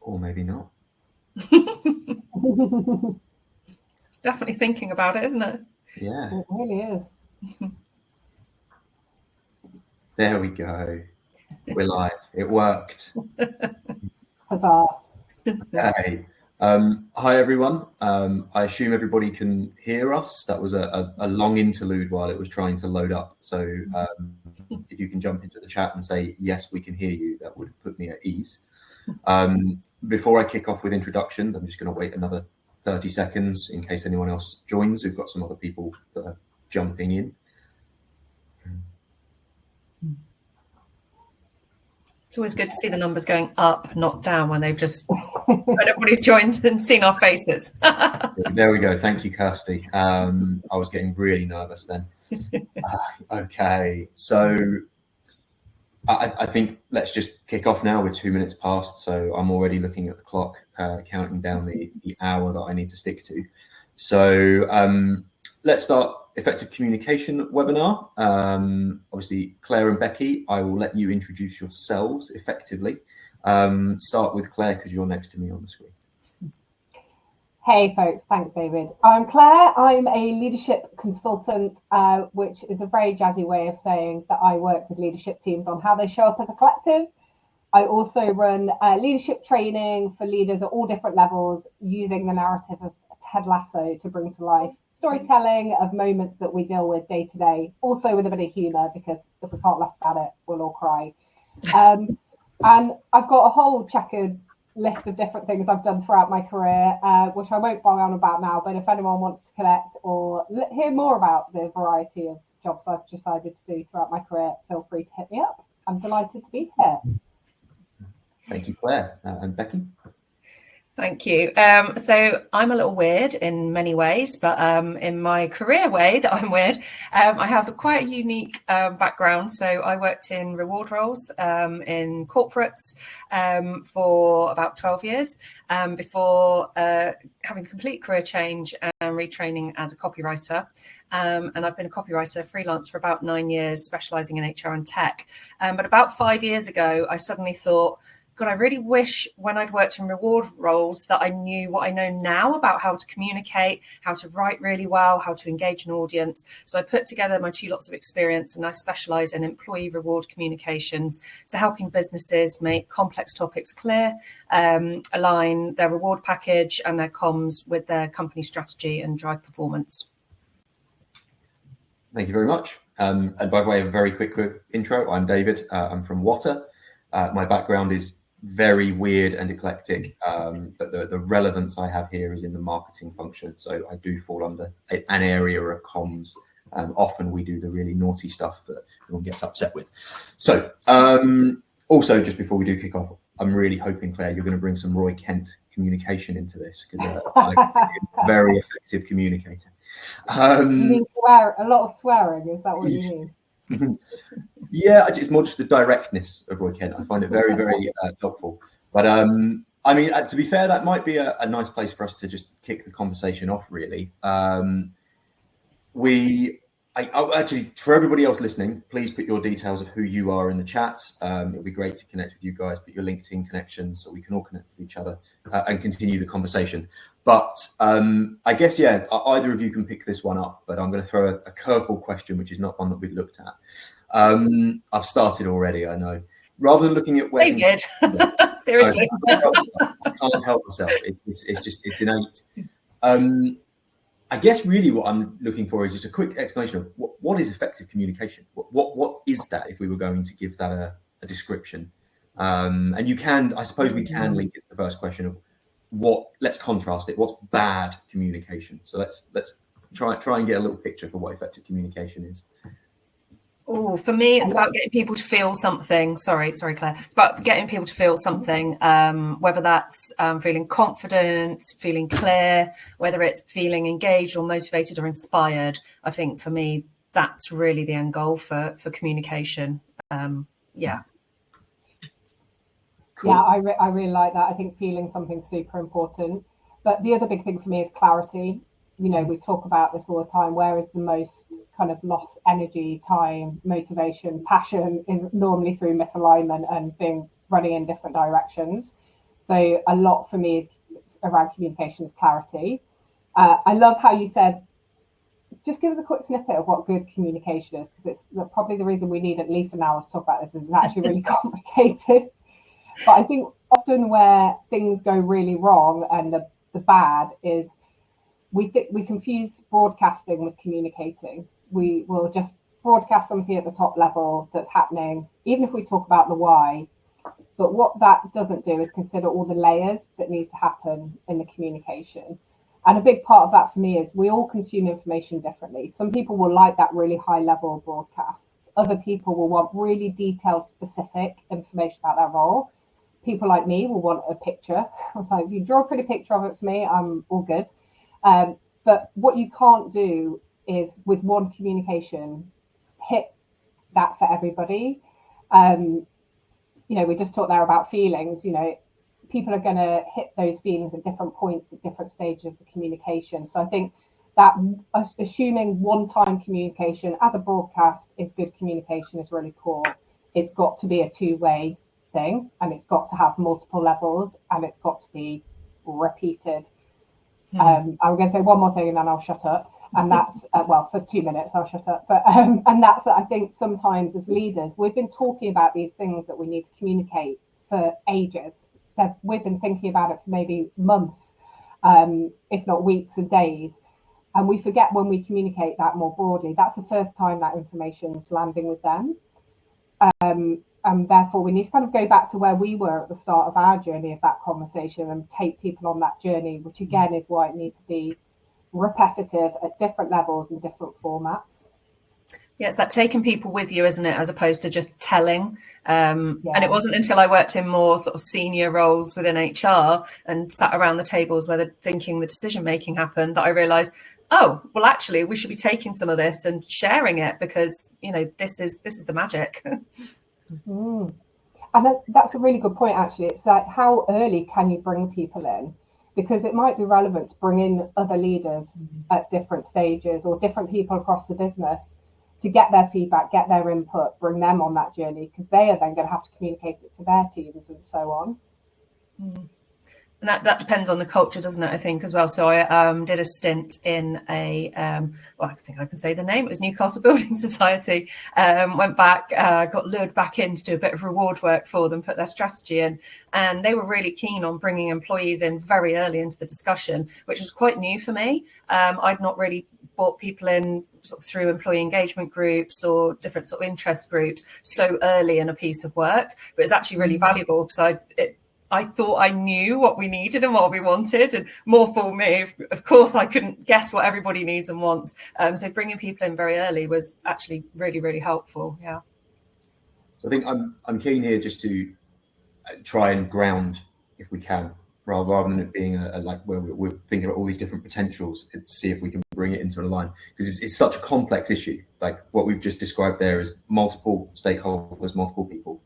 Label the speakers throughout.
Speaker 1: Or maybe not.
Speaker 2: It's definitely thinking about it, isn't it?
Speaker 1: Yeah.
Speaker 3: It really is.
Speaker 1: There we go. We're live. It worked.
Speaker 3: Huzzah.
Speaker 1: Okay. Hi, everyone. I assume everybody can hear us. That was a long interlude while it was trying to load up. So if you can jump into the chat and say, yes, we can hear you, that would put me at ease. Before I kick off with introductions, I'm just going to wait another 30 seconds in case anyone else joins. We've got some other people that are jumping in.
Speaker 2: It's always good to see the numbers going up, not down, when they've just when everybody's joined and seen our faces.
Speaker 1: There we go. Thank you, Kirsty. I was getting really nervous then. Okay, so I think let's just kick off now. We're 2 minutes past, so I'm already looking at the clock, counting down the hour that I need to stick to. So let's start effective communication webinar. Obviously, Claire and Becky, I will let you introduce yourselves effectively. Start with Claire because you're next to me on the screen.
Speaker 3: Hey folks, thanks David. I'm Claire. I'm a leadership consultant, which is a very jazzy way of saying that I work with leadership teams on how they show up as a collective. I also run leadership training for leaders at all different levels using the narrative of Ted Lasso to bring to life storytelling of moments that we deal with day to day, also with a bit of humour, because if we can't laugh about it, we'll all cry. And I've got a whole checkered list of different things I've done throughout my career, which I won't bang on about now, but if anyone wants to connect or hear more about the variety of jobs I've decided to do throughout my career, feel free to hit me up. I'm delighted to be here.
Speaker 1: Thank you, Claire. And Becky?
Speaker 2: Thank you. So I'm a little weird in many ways, but in my career way that I'm weird, I have quite a unique background. So I worked in reward roles in corporates for about 12 years before having complete career change and retraining as a copywriter. And I've been a copywriter freelance for about 9 years, specialising in HR and tech. But about 5 years ago, I suddenly thought, God, I really wish when I'd worked in reward roles that I knew what I know now about how to communicate, how to write really well, how to engage an audience. So I put together my 2 lots of experience and I specialise in employee reward communications. So helping businesses make complex topics clear, align their reward package and their comms with their company strategy and drive performance.
Speaker 1: Thank you very much. And by way of a very quick intro, I'm David. I'm from Wotter. My background is very weird and eclectic, but the relevance I have here is in the marketing function. So I do fall under an area of comms. Often we do the really naughty stuff that everyone gets upset with. So also, just before we do kick off, I'm really hoping, Claire, you're going to bring some Roy Kent communication into this because I'm a very effective communicator.
Speaker 3: You mean swear, a lot of swearing, is that what you mean?
Speaker 1: Yeah, it's more just the directness of Roy Kent. I find it very, very helpful. But I mean, to be fair, that might be a nice place for us to just kick the conversation off, really. Actually, for everybody else listening, please put your details of who you are in the chat. It'll be great to connect with you guys, put your LinkedIn connections so we can all connect with each other and continue the conversation. But I guess, yeah, either of you can pick this one up, but I'm going to throw a curveball question, which is not one that we've looked at. I've started already, I know. Rather than looking at where...
Speaker 2: David, seriously.
Speaker 1: I can't help myself. It's innate. I guess really what I'm looking for is just a quick explanation of what is effective communication. What is that if we were going to give that a description? And I suppose we can link it to the first question of let's contrast it. What's bad communication? So let's try and get a little picture for what effective communication is.
Speaker 2: Oh, for me, it's about getting people to feel something. Sorry, Claire. It's about getting people to feel something, whether that's feeling confident, feeling clear, whether it's feeling engaged or motivated or inspired. I think for me, that's really the end goal for communication. Yeah.
Speaker 1: Cool.
Speaker 3: Yeah, I really like that. I think feeling something's super important. But the other big thing for me is clarity. You know, we talk about this all the time. Where is the most kind of lost energy, time, motivation, passion is normally through misalignment and running in different directions. So a lot for me is around communication is clarity. I love how you said, just give us a quick snippet of what good communication is, because it's probably the reason we need at least an hour to talk about this, is it's actually really complicated. But I think often where things go really wrong and the bad is we confuse broadcasting with communicating. We will just broadcast something at the top level that's happening, even if we talk about the why. But what that doesn't do is consider all the layers that needs to happen in the communication. And a big part of that for me is we all consume information differently. Some people will like that really high level broadcast. Other people will want really detailed, specific information about their role. People like me will want a picture. I was like, if you draw a pretty picture of it for me, I'm all good. But what you can't do is with one communication hit that for everybody. We just talked there about feelings. People are going to hit those feelings at different points at different stages of the communication. So I think that assuming one-time communication as a broadcast is good communication is really cool. It's got to be a two-way thing, and it's got to have multiple levels, and it's got to be repeated. I'm going to say one more thing and then I'll shut up. And that's, for 2 minutes, I'll shut up. But and that's, I think sometimes as leaders, we've been talking about these things that we need to communicate for ages. We've been thinking about it for maybe months, if not weeks and days. And we forget when we communicate that more broadly, that's the first time that information's landing with them. And therefore, we need to kind of go back to where we were at the start of our journey of that conversation and take people on that journey, which again is why it needs to be repetitive at different levels and different formats.
Speaker 2: Yeah, it's that taking people with you, isn't it, as opposed to just telling. And it wasn't until I worked in more sort of senior roles within HR and sat around the tables where the decision making happened that I realised, oh, well, actually, we should be taking some of this and sharing it, because this is the magic.
Speaker 3: Mm-hmm. And that's a really good point, actually. It's like, how early can you bring people in? Because it might be relevant to bring in other leaders at different stages or different people across the business to get their feedback, get their input, bring them on that journey, because they are then going to have to communicate it to their teams and so on.
Speaker 2: Mm. And that depends on the culture, doesn't it, I think, as well. So I did a stint in a, I think I can say the name, it was Newcastle Building Society. Went back, got lured back in to do a bit of reward work for them, put their strategy in. And they were really keen on bringing employees in very early into the discussion, which was quite new for me. I'd not really brought people in sort of through employee engagement groups or different sort of interest groups so early in a piece of work. But it's actually really valuable, because I thought I knew what we needed and what we wanted, and more for me, of course, I couldn't guess what everybody needs and wants. So bringing people in very early was actually really, really helpful. Yeah.
Speaker 1: I think I'm keen here just to try and ground, if we can, rather than it being like where we're thinking about all these different potentials, to see if we can bring it into a line, because it's such a complex issue. Like what we've just described there is multiple stakeholders, multiple people.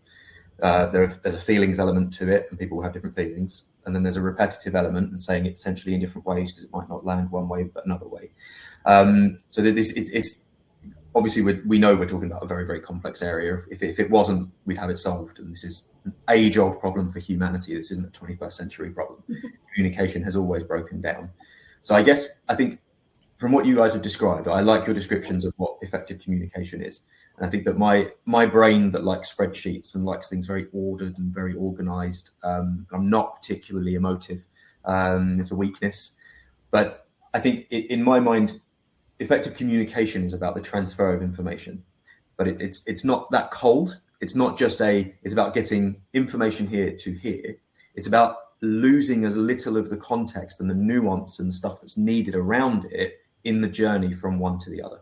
Speaker 1: There's a feelings element to it, and people will have different feelings. And then there's a repetitive element and saying it potentially in different ways, because it might not land one way, but another way. So that it's obviously we know we're talking about a very, very complex area. If it wasn't, we'd have it solved. And this is an age-old problem for humanity. This isn't a 21st century problem. Communication has always broken down. So I think from what you guys have described, I like your descriptions of what effective communication is. And I think that my brain that likes spreadsheets and likes things very ordered and very organized, I'm not particularly emotive. It's a weakness. But I think in my mind, effective communication is about the transfer of information. But it's not that cold. It's not just it's about getting information here to here. It's about losing as little of the context and the nuance and stuff that's needed around it in the journey from one to the other.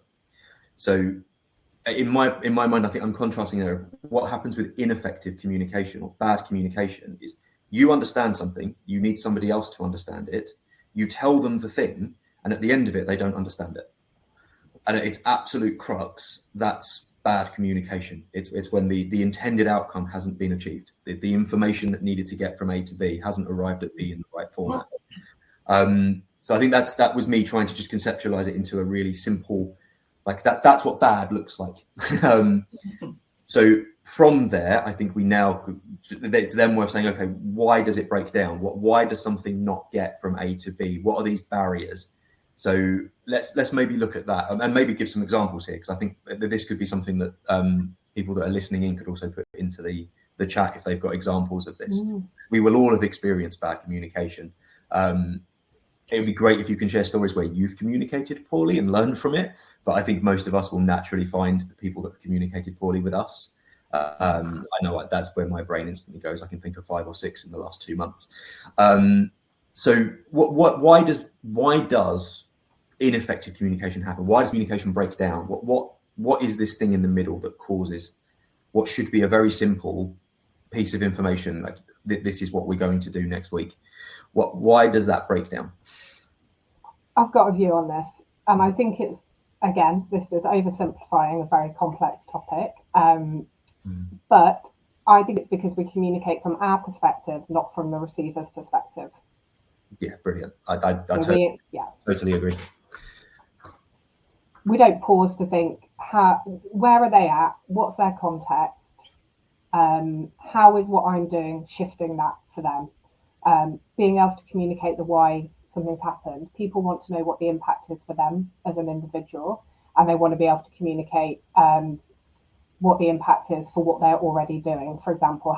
Speaker 1: So in my mind, I think I'm contrasting there. What happens with ineffective communication or bad communication is you understand something, you need somebody else to understand it, you tell them the thing, and at the end of it, they don't understand it. And it's absolute crux. That's bad communication. It's when the intended outcome hasn't been achieved. The information that needed to get from A to B hasn't arrived at B in the right format. So I think that was me trying to just conceptualize it into a really simple, like that's what bad looks like. So from there, I think it's then worth saying, okay, why does it break down? Why does something not get from A to B? What are these barriers? So let's maybe look at that and maybe give some examples here, because I think that this could be something that people that are listening in could also put into the chat if they've got examples of this. We will all have experienced bad communication. It would be great if you can share stories where you've communicated poorly and learned from it. But I think most of us will naturally find the people that have communicated poorly with us. I know that's where my brain instantly goes. I can think of 5 or 6 in the last 2 months. So why does ineffective communication happen? Why does communication break down? What is this thing in the middle that causes what should be a very simple piece of information, like this is what we're going to do next week? Why does that break down?
Speaker 3: I've got a view on this, and I think it's, again, this is oversimplifying a very complex topic, but I think it's because we communicate from our perspective, not from the receiver's perspective.
Speaker 1: Yeah, brilliant. I totally agree.
Speaker 3: We don't pause to think, where are they at? What's their context? How is what I'm doing shifting that for them? Being able to communicate the why something's happened. People want to know what the impact is for them as an individual, and they want to be able to communicate what the impact is for what they're already doing. For example,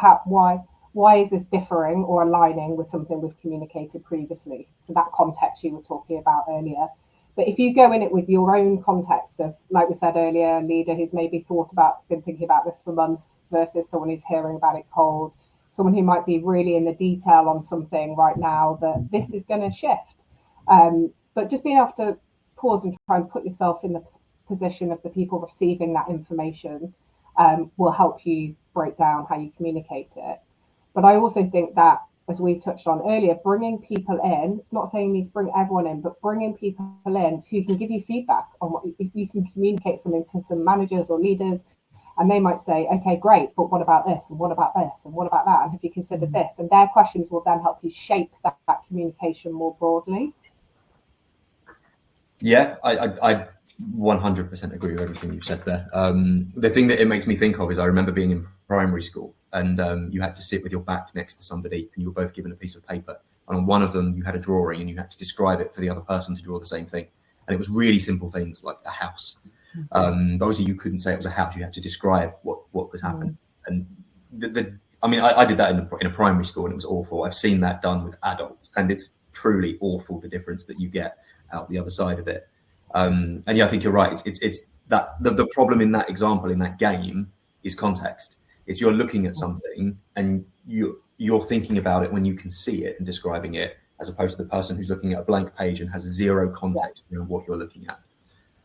Speaker 3: why is this differing or aligning with something we've communicated previously? So that context you were talking about earlier. But if you go in it with your own context of, like we said earlier, a leader who's maybe been thinking about this for months versus someone who's hearing about it cold, someone who might be really in the detail on something right now, that this is going to shift. But just being able to pause and try and put yourself in the position of the people receiving that information will help you break down how you communicate it. But I also think that, as we've touched on earlier, bringing people in, it's not saying you need to bring everyone in, but bringing people in who can give you feedback on what, if you can communicate something to some managers or leaders, and they might say, okay, great, but what about this? And what about this? And what about that? And have you considered this? And their questions will then help you shape that communication more broadly.
Speaker 1: Yeah, I 100% agree with everything you've said there. The thing that it makes me think of is I remember being in primary school, and you had to sit with your back next to somebody, and you were both given a piece of paper. And on one of them, you had a drawing, and you had to describe it for the other person to draw the same thing. And it was really simple things like a house. But obviously, you couldn't say it was a house. You had to describe what was happening. And I did that in a primary school, and it was awful. I've seen that done with adults, and it's truly awful, the difference that you get out the other side of it. And yeah, I think you're right. It's that the problem in that example, in that game, is context. It's you're looking at something and you're thinking about it when you can see it and describing it, as opposed to the person who's looking at a blank page and has zero context in what you're looking at.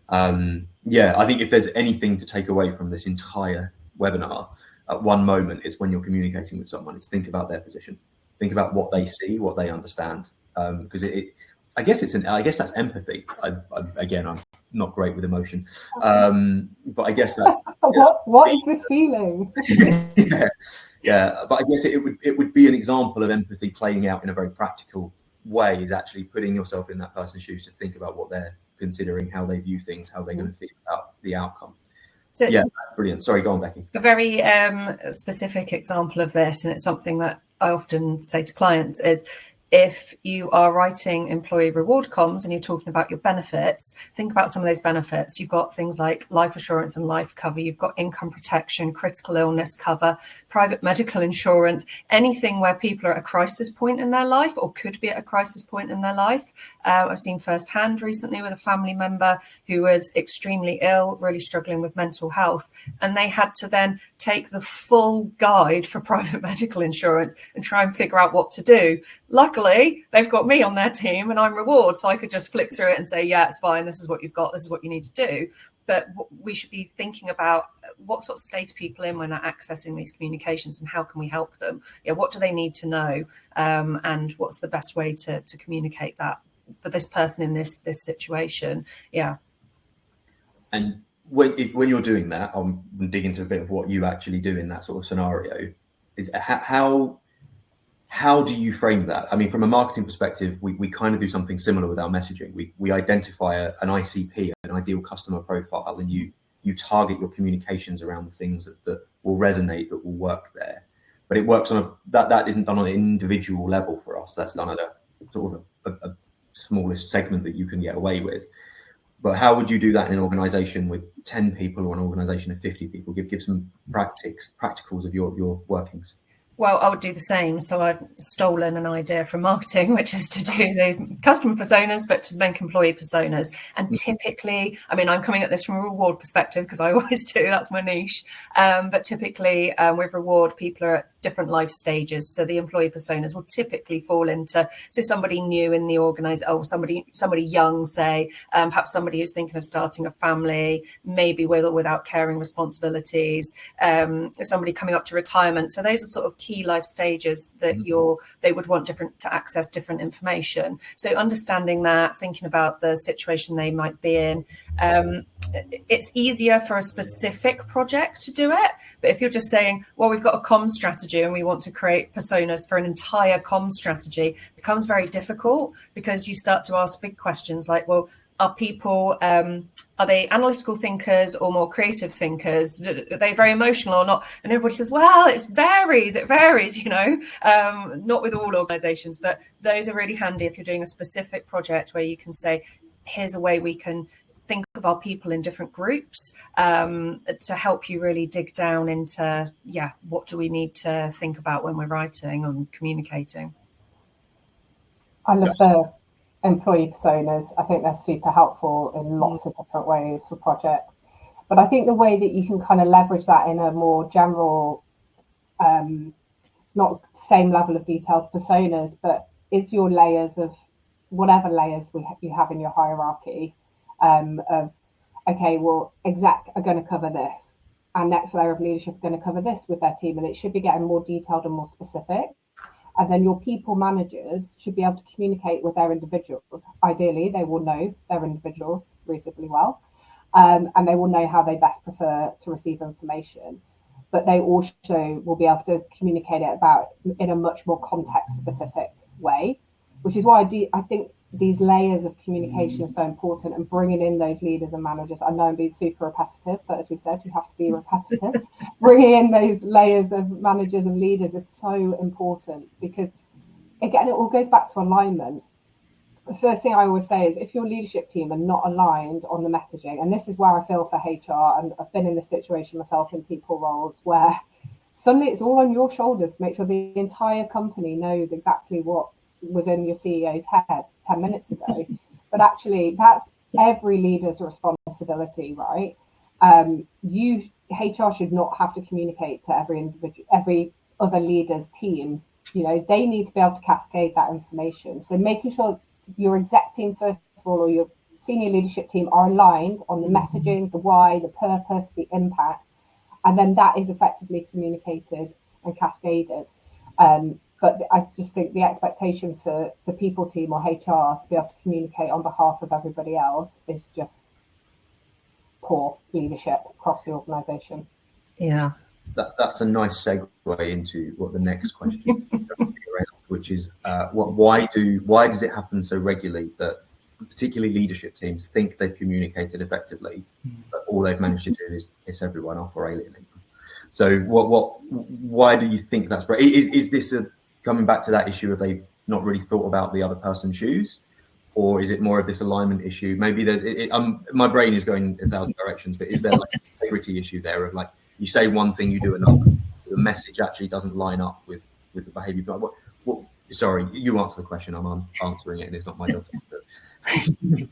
Speaker 1: I think if there's anything to take away from this entire webinar, at one moment, it's when you're communicating with someone, it's think about their position, think about what they see, what they understand, because I guess that's empathy. I'm not great with emotion, but I guess that's
Speaker 3: what is this feeling?
Speaker 1: yeah. But I guess it would be an example of empathy playing out in a very practical way, is actually putting yourself in that person's shoes to think about what they're considering, how they view things, how they're going to feel about the outcome. So yeah, brilliant. Sorry, go on, Becky.
Speaker 2: A very specific example of this, and it's something that I often say to clients, is if you are writing employee reward comms and you're talking about your benefits, think about some of those benefits. You've got things like life assurance and life cover. You've got income protection, critical illness cover, private medical insurance, anything where people are at a crisis point in their life or could be at a crisis point in their life. I've seen firsthand recently with a family member who was extremely ill, really struggling with mental health, and they had to then take the full guide for private medical insurance and try and figure out what to do. Luckily, they've got me on their team and I'm reward, so I could just flick through it and say, yeah, it's fine, this is what you've got, this is what you need to do. But we should be thinking about what sort of state are people in when they're accessing these communications, and how can we help them? Yeah, what do they need to know, and what's the best way to communicate that for this person in this situation? Yeah.
Speaker 1: And when you're doing that, I'm digging into a bit of what you actually do in that sort of scenario. Is how do you frame that? I mean, from a marketing perspective, we kind of do something similar with our messaging. We identify an ICP, an ideal customer profile, and you you target your communications around the things that will resonate, that will work there. But it works on that isn't done on an individual level for us. That's done at a sort of a smallest segment that you can get away with. But how would you do that in an organisation with 10 people or an organisation of 50 people? Give some practicals of your workings.
Speaker 2: Well, I would do the same. So I've stolen an idea from marketing, which is to do the customer personas, but to make employee personas. And typically, I mean, I'm coming at this from a reward perspective because I always do, that's my niche. But typically with reward, people are at different life stages. So the employee personas will typically fall into, so somebody new in the organisation, or somebody young, say, perhaps somebody who's thinking of starting a family, maybe with or without caring responsibilities, somebody coming up to retirement. So those are sort of key life stages that they would want to access different information. So understanding that, thinking about the situation they might be in, it's easier for a specific project to do it. But if you're just saying, well, we've got a comms strategy and we want to create personas for an entire comms strategy, it becomes very difficult because you start to ask big questions like, well, are people are they analytical thinkers or more creative thinkers? Are they very emotional or not? And everybody says, well, it varies, you know, not with all organizations, but those are really handy if you're doing a specific project where you can say, here's a way we can think of our people in different groups to help you really dig down into, what do we need to think about when we're writing and communicating?
Speaker 3: I love the employee personas. I think they're super helpful in lots of different ways for projects. But I think the way that you can kind of leverage that in a more general, it's not same level of detailed personas, but is your layers of whatever layers you have in your hierarchy of, okay, well, exec are going to cover this, and next layer of leadership are going to cover this with their team, and it should be getting more detailed and more specific. And then your people managers should be able to communicate with their individuals. Ideally, they will know their individuals reasonably well, and they will know how they best prefer to receive information. But they also will be able to communicate it about in a much more context-specific way, which is why I think these layers of communication are so important, and bringing in those leaders and managers. I know I'm being super repetitive, but as we said, you have to be repetitive. Bringing in those layers of managers and leaders is so important because, again, it all goes back to alignment. The first thing I always say is if your leadership team are not aligned on the messaging, and this is where I feel for HR, and I've been in this situation myself in people roles where suddenly it's all on your shoulders to make sure the entire company knows exactly what was in your CEO's head 10 minutes ago, but actually that's every leader's responsibility, right? HR should not have to communicate to every other leader's team. You know, they need to be able to cascade that information. So making sure your exec team, first of all, or your senior leadership team are aligned on the messaging, the why, the purpose, the impact, and then that is effectively communicated and cascaded. But I just think the expectation for the people team or HR to be able to communicate on behalf of everybody else is just poor leadership across the organisation.
Speaker 2: Yeah.
Speaker 1: That's a nice segue into what the next question is, which is why does it happen so regularly that particularly leadership teams think they've communicated effectively, but all they've managed to do is piss everyone off or alienate them? So why do you think that's right? Is this coming back to that issue of they've not really thought about the other person's shoes, or is it more of this alignment issue? Maybe my brain is going in 1,000 directions, but is there like an integrity issue there of like you say one thing, you do another, the message actually doesn't line up with the behaviour? Sorry, you answer the question. I'm answering it, and it's not my job to answer.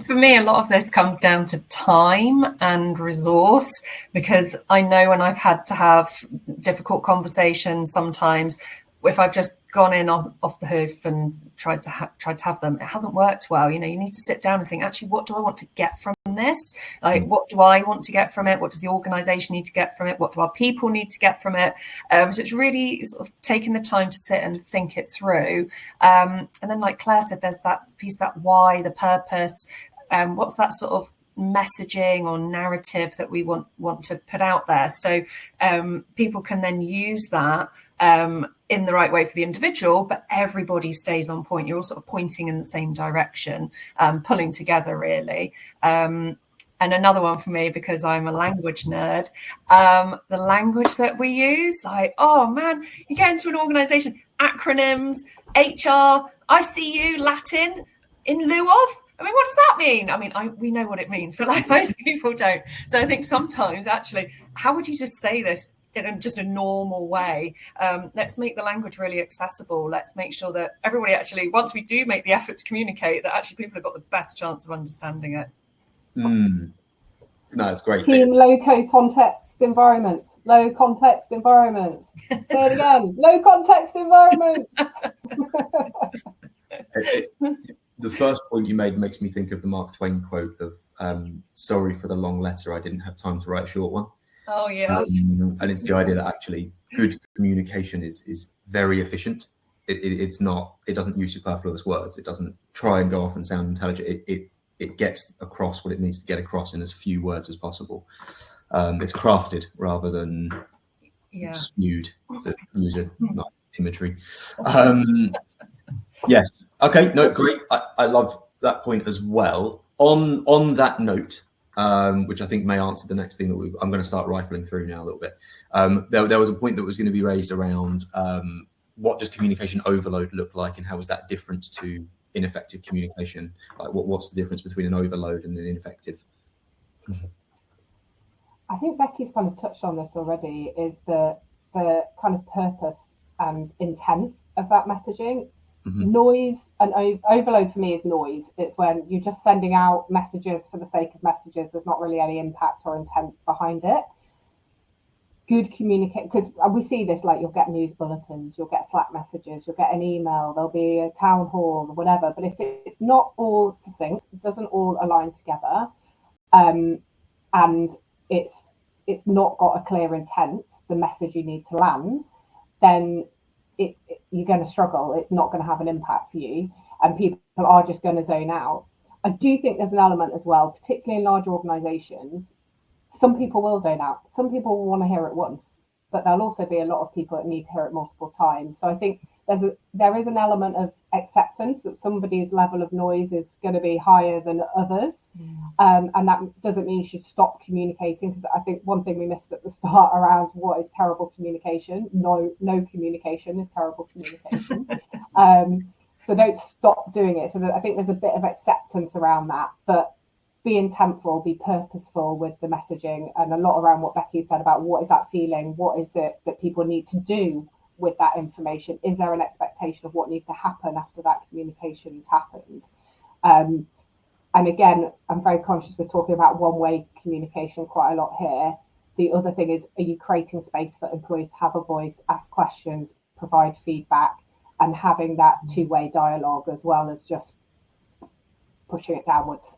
Speaker 2: For me, a lot of this comes down to time and resource, because I know when I've had to have difficult conversations, sometimes if I've just gone in off the hoof and tried to have them, it hasn't worked well. You know, you need to sit down and think, actually, what do I want to get from this? Like, what do I want to get from it? What does the organisation need to get from it? What do our people need to get from it? So it's really sort of taking the time to sit and think it through. And then, like Claire said, there's that piece, that why, the purpose. What's that sort of messaging or narrative that we want to put out there? So people can then use that in the right way for the individual, but everybody stays on point. You're all sort of pointing in the same direction, pulling together really. And another one for me, because I'm a language nerd, the language that we use, like, oh man, you get into an organisation, acronyms, HR, ICU, Latin, in lieu of. I mean, what does that mean? I mean, we know what it means, but like most people don't. So I think sometimes actually, how would you just say this in just a normal way? Let's make the language really accessible. Let's make sure that everybody actually, once we do make the effort to communicate, that actually people have got the best chance of understanding it.
Speaker 1: No, it's great.
Speaker 3: Team low context environments. Low context environments. Say it again. Low context environments.
Speaker 1: The first point you made makes me think of the Mark Twain quote of sorry for the long letter, I didn't have time to write a short one.
Speaker 2: Oh yeah.
Speaker 1: And it's the idea that actually good communication is very efficient. It's not, it doesn't use superfluous words. It doesn't try and go off and sound intelligent. It gets across what it needs to get across in as few words as possible. It's crafted rather than spewed, to use a nice imagery. Yes. Okay. No, great. I love that point as well. On that note, which I think may answer the next thing that I'm going to start rifling through now a little bit. There was a point that was going to be raised around what does communication overload look like, and how is that different to ineffective communication? Like what's the difference between an overload and an ineffective?
Speaker 3: I think Becky's kind of touched on this already, is the kind of purpose and intent of that messaging. Mm-hmm. Noise and overload for me is noise. It's when you're just sending out messages for the sake of messages. There's not really any impact or intent behind it. Good communicate, because we see this, like you'll get news bulletins, you'll get Slack messages, you'll get an email, there'll be a town hall or whatever. But if it's not all succinct, it doesn't all align together, and it's not got a clear intent, the message you need to land, then you're going to struggle. It's not going to have an impact for you, and people are just going to zone out. I do think there's an element as well, particularly in larger organisations. Some people will zone out. Some people will want to hear it once, but there'll also be a lot of people that need to hear it multiple times. So I think there is an element of acceptance that somebody's level of noise is going to be higher than others, and that doesn't mean you should stop communicating, because I think one thing we missed at the start around what is terrible communication. No communication is terrible communication. So don't stop doing it. So I think there's a bit of acceptance around that, but be intentful, be purposeful with the messaging, and a lot around what Becky said about what is that feeling, what is it that people need to do with that information. Is there an expectation of what needs to happen after that communication has happened? And again, I'm very conscious we're talking about one-way communication quite a lot here. The other thing is, are you creating space for employees to have a voice, ask questions, provide feedback, and having that two-way dialogue as well as just pushing it downwards?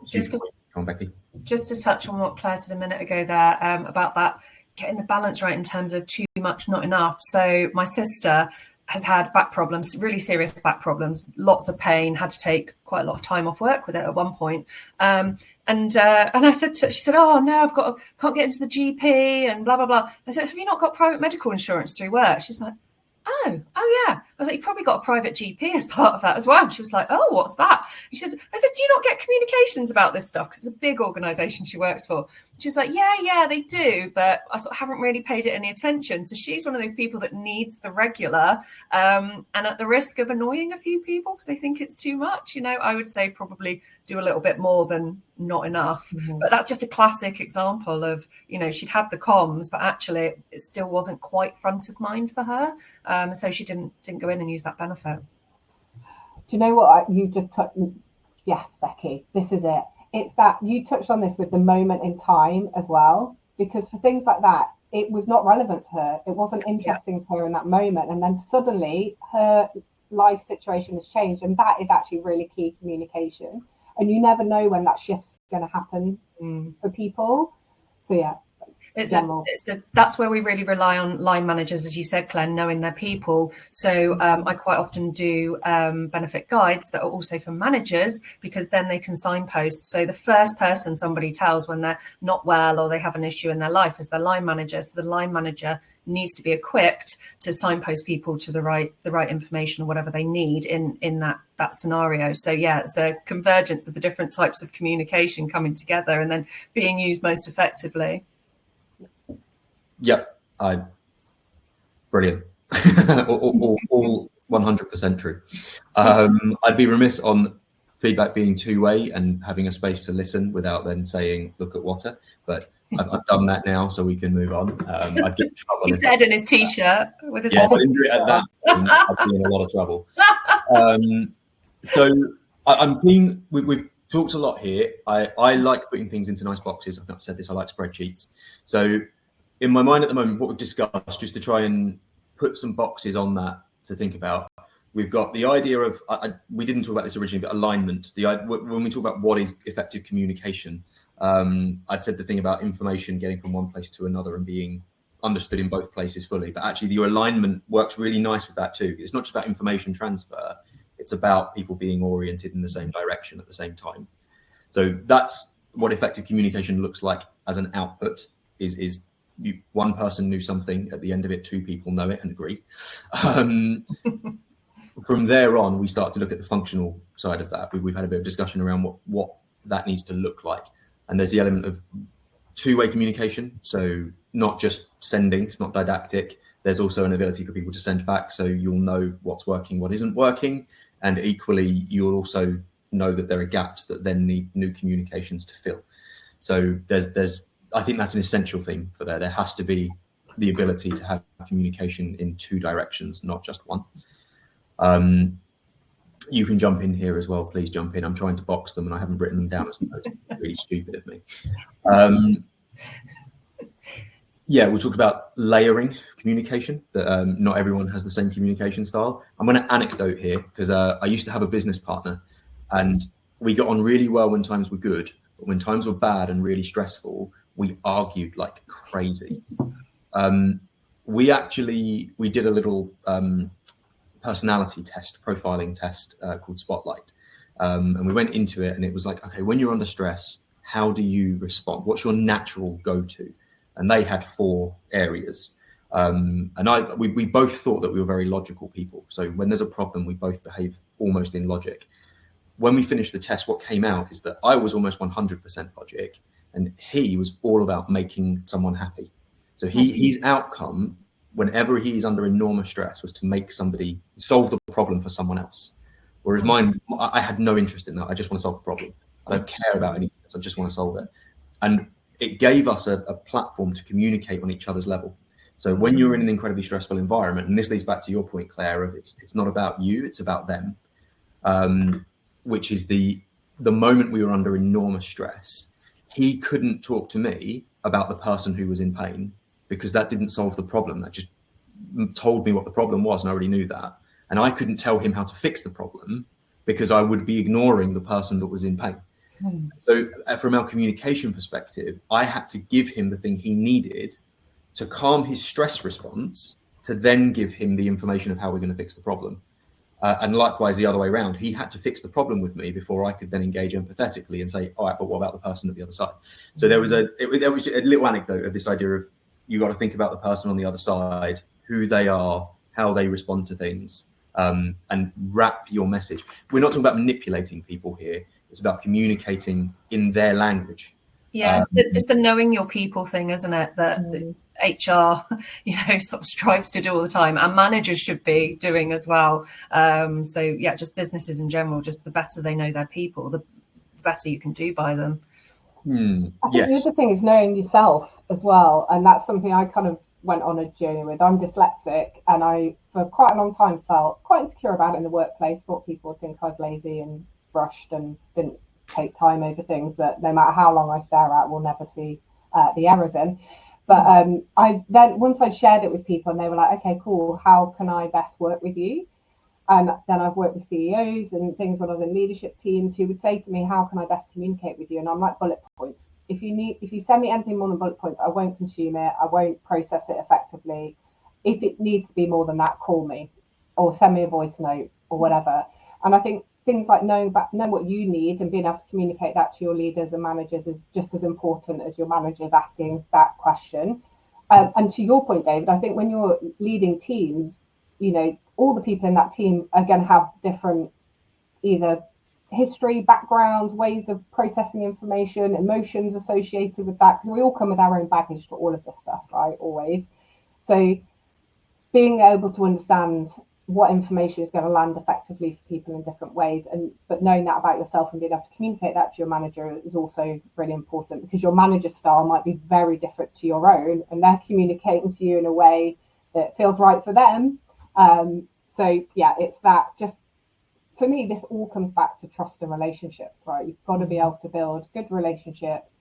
Speaker 2: Just to touch on what Claire said a minute ago there, about that getting the balance right in terms of too much, not enough. So my sister has had back problems, really serious back problems, lots of pain, had to take quite a lot of time off work with it at one point. And I said she said, oh no, can't get into the GP and blah, blah, blah. I said, have you not got private medical insurance through work? She's like, oh yeah. I was like, you probably got a private GP as part of that as well. She was like, oh, what's that? I said, do you not get communications about this stuff? Because it's a big organisation she works for. She's like, yeah, they do, but I sort of haven't really paid it any attention. So she's one of those people that needs the regular, and at the risk of annoying a few people because they think it's too much. I would say probably do a little bit more than not enough. Mm-hmm. But that's just a classic example of, she'd had the comms, but actually it still wasn't quite front of mind for her. So she didn't go in and use that benefit.
Speaker 3: Do you know what you just touched? Yes, Becky, this is it. It's that you touched on this with the moment in time as well, because for things like that, it was not relevant to her. It wasn't interesting to her in that moment. And then suddenly her life situation has changed. And that is actually really key communication. And you never know when that shift's going to happen for people. So, yeah.
Speaker 2: That's where we really rely on line managers, as you said, Claire, knowing their people. So I quite often do benefit guides that are also for managers, because then they can signpost. So the first person somebody tells when they're not well or they have an issue in their life is their line manager. So the line manager needs to be equipped to signpost people to the right information or whatever they need in that scenario. So yeah, it's a convergence of the different types of communication coming together and then being used most effectively.
Speaker 1: Yep, brilliant. all 100% true. I'd be remiss on feedback being two-way and having a space to listen without then saying, look at Wotter, but I've done that now, so we can move on. I'd get in trouble.
Speaker 2: He said in his t-shirt with his
Speaker 1: if I didn't do it at that point, I'd be in a lot of trouble. So I'm keen. We've talked a lot here. I like putting things into nice boxes. I've said this. I like spreadsheets. So in my mind at the moment, what we've discussed, just to try and put some boxes on that to think about, we've got the idea of, we didn't talk about this originally, but alignment. When we talk about what is effective communication, I'd said the thing about information getting from one place to another and being understood in both places fully. But actually, the alignment works really nice with that too. It's not just about information transfer. It's about people being oriented in the same direction at the same time. So that's what effective communication looks like as an output, is one person knew something, at the end of it, two people know it and agree. From there on, we start to look at the functional side of that. We've had a bit of discussion around what that needs to look like. And there's the element of two-way communication. So not just sending, it's not didactic. There's also an ability for people to send back. So you'll know what's working, what isn't working. And equally, you'll also know that there are gaps that then need new communications to fill. So I think that's an essential thing for there. There has to be the ability to have communication in two directions, not just one. You can jump in here as well. Please jump in. I'm trying to box them and I haven't written them down. It's really stupid of me. Yeah, we talked about layering communication, that not everyone has the same communication style. I'm going to anecdote here because I used to have a business partner and we got on really well when times were good, but when times were bad and really stressful, we argued like crazy. We did a little personality test, profiling test called Spotlight. And we went into it and it was like, okay, when you're under stress, how do you respond? What's your natural go-to? And they had 4 areas. And we both thought that we were very logical people. So when there's a problem, we both behave almost in logic. When we finished the test, what came out is that I was almost 100% logic and he was all about making someone happy. So his outcome, whenever he's under enormous stress, was to make somebody solve the problem for someone else. Whereas mine, I had no interest in that. I just want to solve the problem. I don't care about anything else. I just want to solve it. And it gave us a platform to communicate on each other's level. So when you're in an incredibly stressful environment, and this leads back to your point, Claire, of it's not about you, it's about them, which is the moment we were under enormous stress, he couldn't talk to me about the person who was in pain because that didn't solve the problem. That just told me what the problem was and I already knew that. And I couldn't tell him how to fix the problem because I would be ignoring the person that was in pain. So from our communication perspective, I had to give him the thing he needed to calm his stress response, to then give him the information of how we're going to fix the problem. And likewise, the other way around, he had to fix the problem with me before I could then engage empathetically and say, all right, but what about the person at the other side? So there was a little anecdote of this idea of you got to think about the person on the other side, who they are, how they respond to things, and wrap your message. We're not talking about manipulating people here. It's about communicating in their language.
Speaker 2: Yeah, it's the knowing your people thing, isn't it? That HR, sort of strives to do all the time, and managers should be doing as well. So yeah, just businesses in general, just the better they know their people, the better you can do by them.
Speaker 3: I think the other thing is knowing yourself as well, and that's something I kind of went on a journey with. I'm dyslexic, and I, for quite a long time, felt quite insecure about it in the workplace. Thought people would think I was lazy and rushed and didn't take time over things that no matter how long I stare at, we'll never see the errors in. But I then, once I shared it with people and they were like, okay, cool, how can I best work with you? And then I've worked with CEOs and things when I was in leadership teams who would say to me, how can I best communicate with you? And I'm like, bullet points. if you send me anything more than bullet points, I won't consume it. I won't process it effectively. If it needs to be more than that, call me or send me a voice note or whatever. And I think things like knowing what you need and being able to communicate that to your leaders and managers is just as important as your managers asking that question. And to your point, David, I think when you're leading teams, all the people in that team are going to have different either history, backgrounds, ways of processing information, emotions associated with that, because we all come with our own baggage to all of this stuff, right? Always. So being able to understand what information is going to land effectively for people in different ways, but knowing that about yourself and being able to communicate that to your manager is also really important, because your manager style might be very different to your own, and they're communicating to you in a way that feels right for them. So yeah, it's that. Just for me, this all comes back to trust and relationships, right? You've got to be able to build good relationships,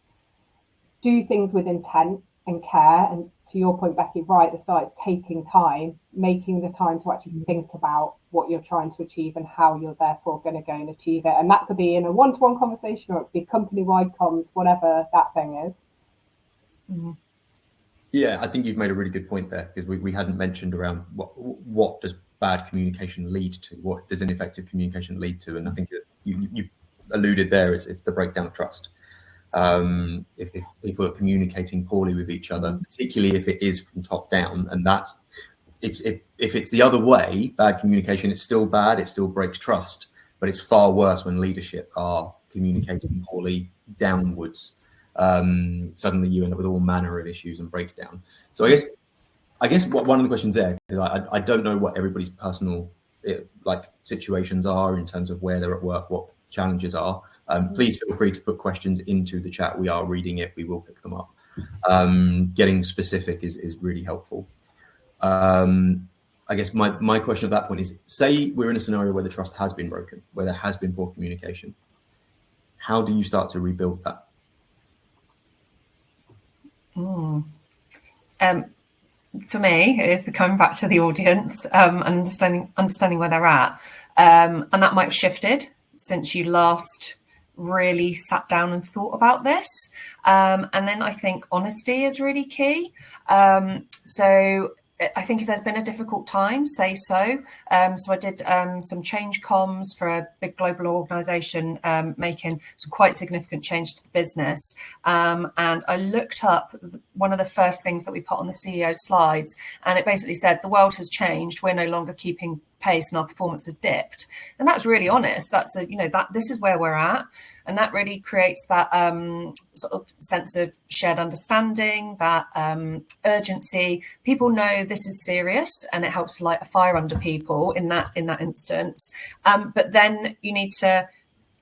Speaker 3: do things with intent and care. And to your point, Becky, right at the start, it's taking time, making the time to actually think about what you're trying to achieve and how you're therefore going to go and achieve it. And that could be in a one-to-one conversation, or it could be company-wide comms, whatever that thing is.
Speaker 2: Mm-hmm.
Speaker 1: Yeah, I think you've made a really good point there, because we hadn't mentioned around what does bad communication lead to? What does ineffective communication lead to? And I think that you alluded there, it's the breakdown of trust. If people are communicating poorly with each other, particularly if it is from top down, and that's if it's the other way, bad communication, it's still bad, it still breaks trust, but it's far worse when leadership are communicating poorly downwards. Suddenly you end up with all manner of issues and breakdown. So I guess what one of the questions there, because I don't know what everybody's personal situations are in terms of where they're at work, what challenges are. Please feel free to put questions into the chat. We are reading it. We will pick them up. Getting specific is really helpful. I guess my question at that point is, say we're in a scenario where the trust has been broken, where there has been poor communication. How do you start to rebuild that?
Speaker 2: For me, it is the coming back to the audience, understanding where they're at. And that might have shifted since you last really sat down and thought about this. And then I think honesty is really key. So I think if there's been a difficult time, say so. So I did some change comms for a big global organisation, making some quite significant change to the business. And I looked up one of the first things that we put on the CEO slides, and it basically said, the world has changed. We're no longer keeping pace and our performance has dipped. And that's really honest. That's that this is where we're at. And that really creates that sort of sense of shared understanding, that urgency. People know this is serious, and it helps to light a fire under people in that instance. But then you need to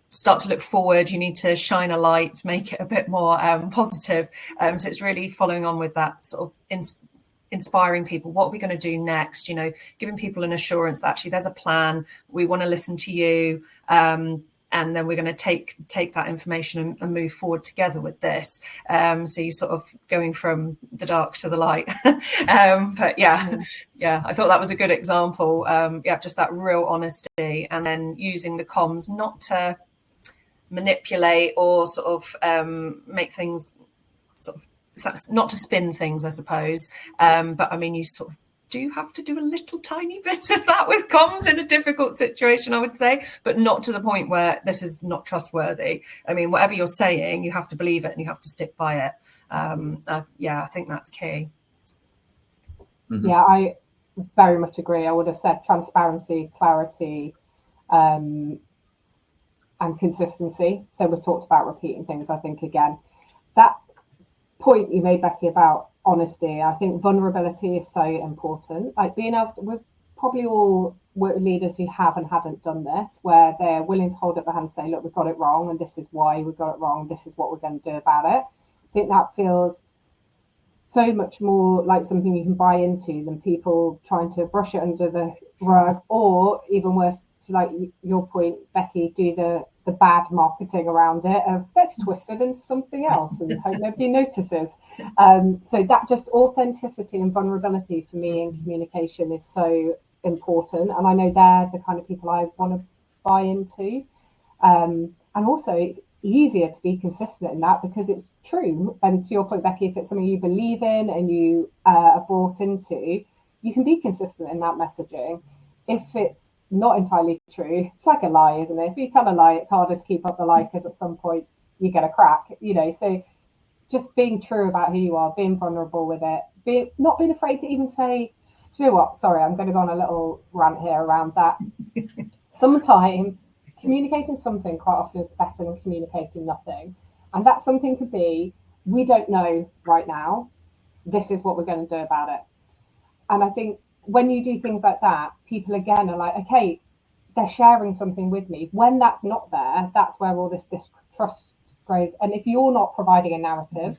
Speaker 2: start to look forward. You need to shine a light, make it a bit more positive. So it's really following on with that sort of inspiring people. What are we going to do next? Giving people an assurance that actually there's a plan. We want to listen to you. And then we're going to take that information and move forward together with this. So you're sort of going from the dark to the light. But yeah, I thought that was a good example. Just that real honesty, and then using the comms not to manipulate or sort of make things sort of, not to spin things, I suppose. But I mean, you sort of do have to do a little tiny bit of that with comms in a difficult situation, I would say, but not to the point where this is not trustworthy. I mean, whatever you're saying, you have to believe it and you have to stick by it. I think that's key.
Speaker 3: Mm-hmm. Yeah, I very much agree. I would have said transparency, clarity, and consistency. So we've talked about repeating things. I think, again, that point you made, Becky, about honesty, I think vulnerability is so important. Like being able to, we've probably all worked with leaders who have and haven't done this, where they're willing to hold up their hand and say, look, we've got it wrong, and this is why we got it wrong, this is what we're going to do about it. I think that feels so much more like something you can buy into than people trying to brush it under the rug, or even worse, to like your point, Becky, do the bad marketing around it of let's twist it into something else and hope nobody notices. So that just authenticity and vulnerability for me in communication is so important, and I know they're the kind of people I want to buy into. And also easier to be consistent in that because it's true. And to your point, Becky, if it's something you believe in and you are brought into, you can be consistent in that messaging. If it's not entirely true, it's like a lie, isn't it? If you tell a lie, it's harder to keep up the lie because at some point you get a crack, you know. So just being true about who you are, being vulnerable with it, not being afraid to even say, do you know what? Sorry, I'm going to go on a little rant here around that. Sometimes communicating something quite often is better than communicating nothing. And that something could be, we don't know right now. This is what we're going to do about it. And I think when you do things like that, people again are like, okay, they're sharing something with me. When that's not there, that's where all this distrust grows. And if you're not providing a narrative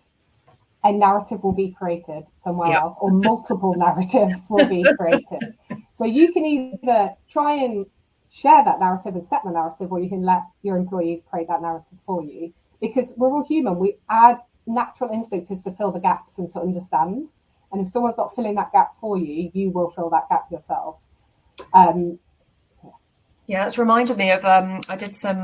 Speaker 3: will be created somewhere else, or multiple narratives will be created. So you can either try and share that narrative and set the narrative, or you can let your employees create that narrative for you, because we're all human. Our natural instinct is to fill the gaps and to understand. And if someone's not filling that gap for you, you will fill that gap yourself.
Speaker 2: Yeah, it's reminded me of, I did some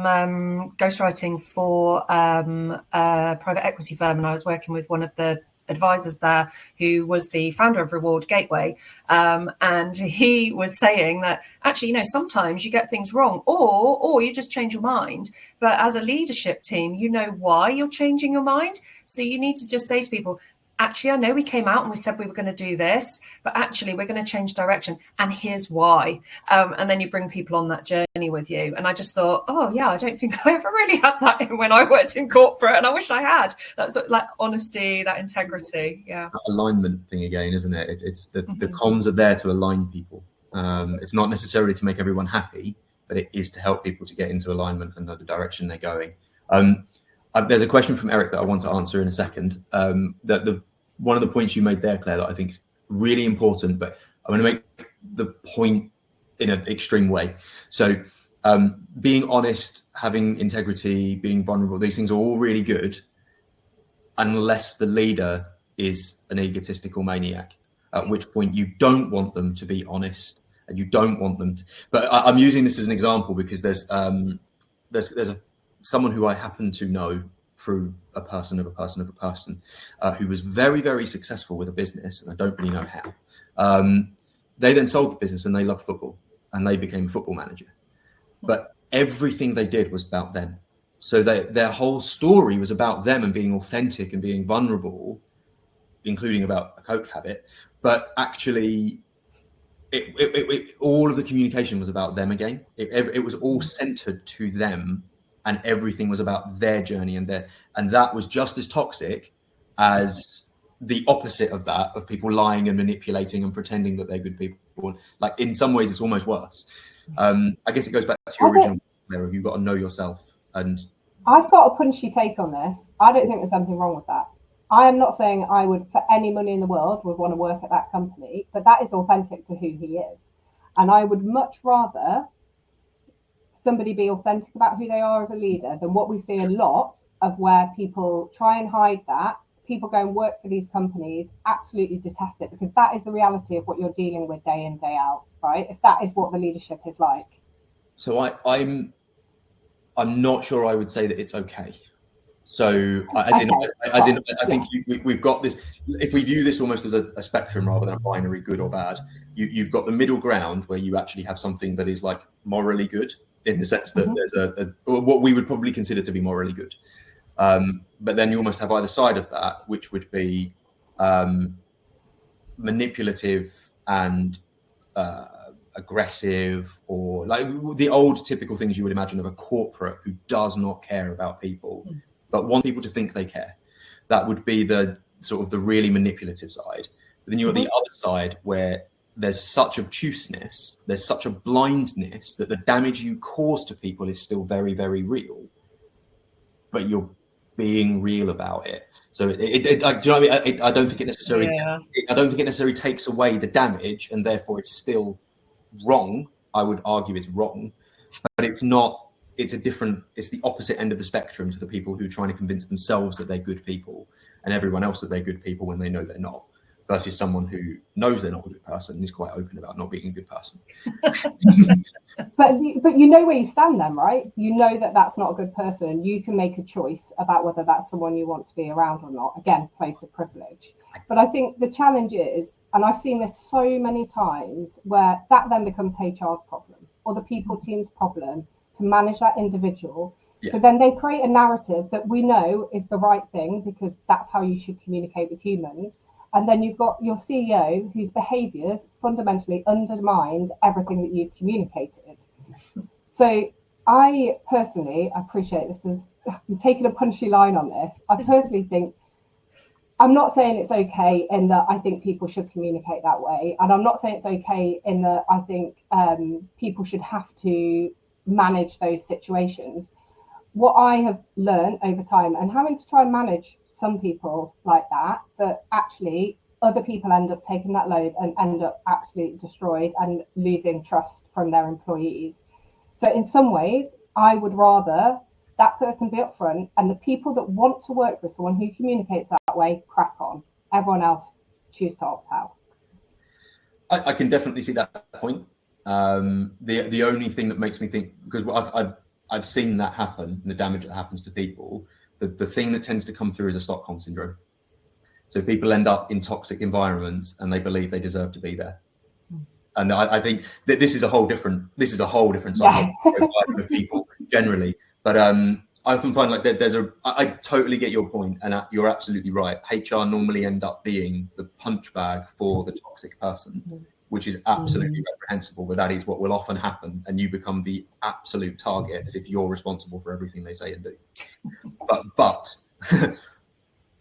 Speaker 2: ghostwriting for a private equity firm, and I was working with one of the advisors there who was the founder of Reward Gateway. And he was saying that actually, you know, sometimes you get things wrong or you just change your mind. But as a leadership team, you know why you're changing your mind. So you need to just say to people, actually, I know we came out and we said we were going to do this, but actually we're going to change direction. And here's why. And then you bring people on that journey with you. And I just thought, oh, yeah, I don't think I ever really had that when I worked in corporate. And I wish I had. That's like honesty, that integrity. Yeah.
Speaker 1: It's that alignment thing again, isn't it? It's the comms are there to align people. It's not necessarily to make everyone happy, but it is to help people to get into alignment and know the direction they're going. There's a question from Eric that I want to answer in a second. One of the points you made there, Claire, that I think is really important, but I'm going to make the point in an extreme way. So being honest, having integrity, being vulnerable, these things are all really good unless the leader is an egotistical maniac, at which point you don't want them to be honest and you don't want them to. But I'm using this as an example because there's someone who I happen to know through a person who was very, very successful with a business, and I don't really know how. They then sold the business and they loved football and they became a football manager. But everything they did was about them. So their whole story was about them and being authentic and being vulnerable, including about a coke habit. But actually, all of the communication was about them again. It was all centered to them. And everything was about their journey and that was just as toxic as the opposite of that, of people lying and manipulating and pretending that they're good people. Like in some ways, it's almost worse. I guess it goes back to your original there. You've got to know yourself. And
Speaker 3: I've got a punchy take on this. I don't think there's anything wrong with that. I am not saying I would, for any money in the world, would want to work at that company, but that is authentic to who he is. And I would much rather somebody be authentic about who they are as a leader than what we see a lot of, where people try and hide that. People go and work for these companies, absolutely detest it, because that is the reality of what you're dealing with day in, day out, right? If that is what the leadership is like. So
Speaker 1: I'm not sure I would say that it's okay. So I think we've got this, if we view this almost as a spectrum rather than a binary good or bad, you've got the middle ground where you actually have something that is like morally good, in the sense that there's what we would probably consider to be morally good. But then you almost have either side of that, which would be manipulative and aggressive, or like the old typical things you would imagine of a corporate who does not care about people, but want people to think they care. That would be the sort of the really manipulative side. But then you've got the other side where there's such obtuseness, there's such a blindness that the damage you cause to people is still very, very real, but you're being real about it. So do you know what I mean? I don't think it necessarily. Yeah. I don't think it necessarily takes away the damage, and therefore it's still wrong. I would argue it's wrong, but it's not. It's the opposite end of the spectrum to the people who are trying to convince themselves that they're good people and everyone else that they're good people when they know they're not. versus someone who knows they're not a good person and is quite open about not being a good person.
Speaker 3: But you know where you stand then, right? You know that that's not a good person. You can make a choice about whether that's someone you want to be around or not. Again, place of privilege. But I think the challenge is, and I've seen this so many times, where that then becomes HR's problem or the people team's problem to manage that individual. Yeah. So then they create a narrative that we know is the right thing because that's how you should communicate with humans. And then you've got your CEO whose behaviours fundamentally undermined everything that you've communicated. So I personally appreciate this is, I'm taking a punchy line on this. I personally think, I'm not saying it's okay in that I think people should communicate that way. And I'm not saying it's okay in that I think people should have to manage those situations. What I have learned over time and having to try and manage some people like that actually other people end up taking that load and end up actually destroyed and losing trust from their employees. So in some ways, I would rather that person be upfront and the people that want to work with someone who communicates that way, crack on. Everyone else choose to opt out.
Speaker 1: I can definitely see that point. The only thing that makes me think, because I've seen that happen, and the damage that happens to people, the thing that tends to come through is a Stockholm syndrome. So people end up in toxic environments and they believe they deserve to be there. And I think that this is a whole different side of people generally. But I often find like I totally get your point, and you're absolutely right. HR normally end up being the punch bag for the toxic person, which is absolutely reprehensible, but that is what will often happen. And you become the absolute target as if you're responsible for everything they say and do. But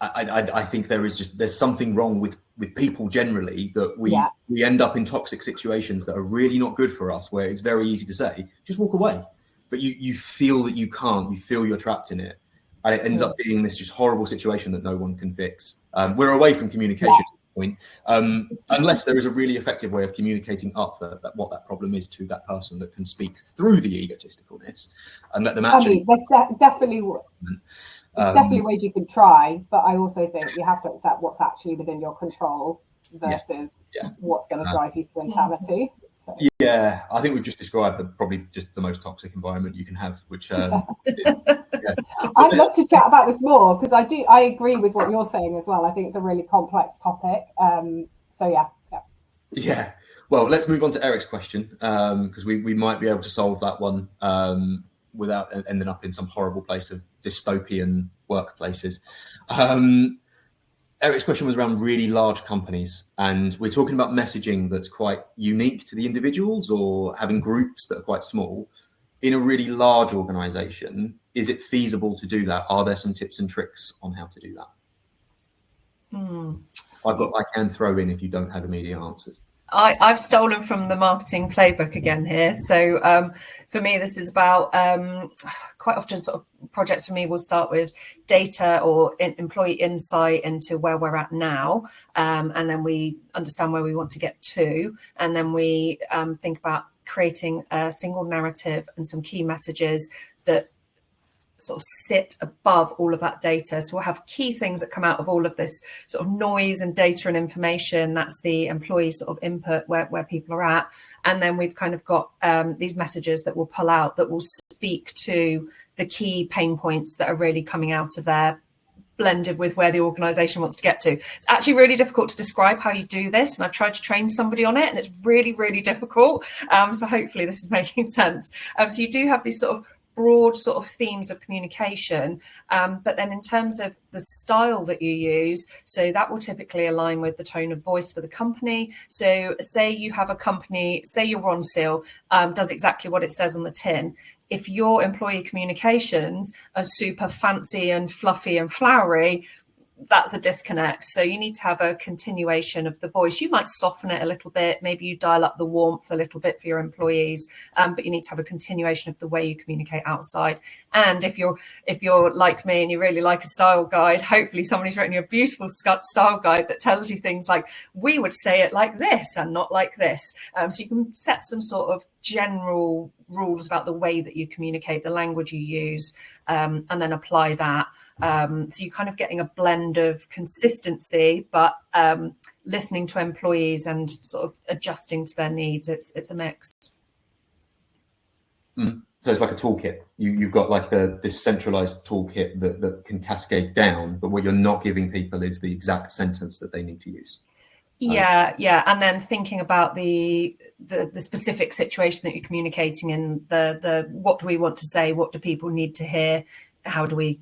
Speaker 1: I think there's something wrong with people generally, that we end up in toxic situations that are really not good for us, where it's very easy to say, just walk away. But you feel that you can't, you feel you're trapped in it. And it ends up being this just horrible situation that no one can fix. We're away from communication at this point, unless there is a really effective way of communicating up what that problem is to that person that can speak through the egotisticalness and let them actually...
Speaker 3: there's definitely ways you can try, but I also think you have to accept what's actually within your control versus what's going to drive you to insanity. So.
Speaker 1: Yeah, I think we've just described probably just the most toxic environment you can have, which I'd
Speaker 3: love to chat about this more, because I agree with what you're saying as well. I think it's a really complex topic.
Speaker 1: Yeah. Well, let's move on to Eric's question, because we might be able to solve that one without ending up in some horrible place of dystopian workplaces. Eric's question was around really large companies, and we're talking about messaging that's quite unique to the individuals, or having groups that are quite small. In a really large organization, is it feasible to do that? Are there some tips and tricks on how to do that? I can throw in if you don't have immediate answers.
Speaker 2: I've stolen from the marketing playbook again here. So for me, this is about quite often sort of projects for me will start with data or employee insight into where we're at now. And then we understand where we want to get to. And then we think about creating a single narrative and some key messages that sort of sit above all of that data. So we'll have key things that come out of all of this sort of noise and data and information. That's the employee sort of input where people are at. And then we've kind of got these messages that we'll pull out that will speak to the key pain points that are really coming out of there, blended with where the organisation wants to get to. It's actually really difficult to describe how you do this, and I've tried to train somebody on it, and it's really, really difficult. So hopefully this is making sense. So you do have these sort of broad sort of themes of communication, but then in terms of the style that you use, so that will typically align with the tone of voice for the company. So say you have a company, say your Ronseal does exactly what it says on the tin. If your employee communications are super fancy and fluffy and flowery, that's a disconnect. So you need to have a continuation of the voice. You might soften it a little bit. Maybe you dial up the warmth a little bit for your employees, but you need to have a continuation of the way you communicate outside. And if you're like me and you really like a style guide, hopefully somebody's written you a beautiful style guide that tells you things like, we would say it like this and not like this. So you can set some sort of general rules about the way that you communicate, the language you use, and then apply that. So you're kind of getting a blend blend of consistency, but listening to employees and sort of adjusting to their needs. It's a mix.
Speaker 1: So it's like a toolkit. You've got like this centralized toolkit that can cascade down, but what you're not giving people is the exact sentence that they need to use.
Speaker 2: Yeah, and then thinking about the specific situation that you're communicating in, the what do we want to say, what do people need to hear, how do we